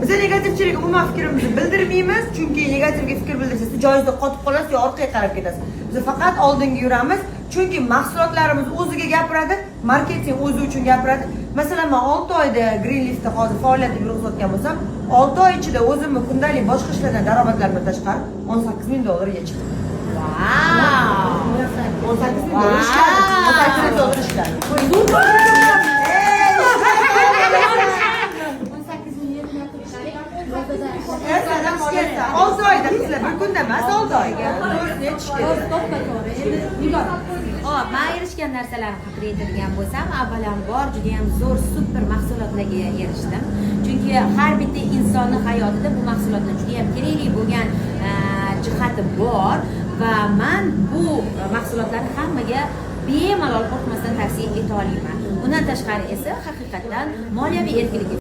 Biz negativchilik umuman fikrimizni bildirmaymiz, chunki negativga fikr bildirsangiz joyingizda qotib qolasiz yo orqaga qarab ketasiz. Biz faqat oldinga yuramiz, chunki mahsulotlarimiz o'ziga gapiradi, marketing o'zi uchun gapiradi. Masalan, men 6 oyda Greenleaf'da hozir faoliyat yuritayotgan bo'lsam, 6 oy ichida o'zimni kundalik boshqa ishlardan daromadlarimdan tashqari $18,000 chiqdi. Wow! $18,000 ishladim. $18,000 ishladim. 6 oyda qizlar, bir kunda emas, 6 oyga. To'g'risini aytish kerak. Hop, men erishgan narsalarim haqida aytadigan bo'lsam, avvalambor juda ham zo'r super mahsulotlarga erishdim. Chunki har bitta insonning hayotida bu mahsulotlar juda ham kerakli bo'lgan jihati bor va men bu mahsulotlarni hammaga bemalol qo'rqmasdan tavsiya eta olaman. Bundan tashqari esa haqiqatan moliyaviy erkinlik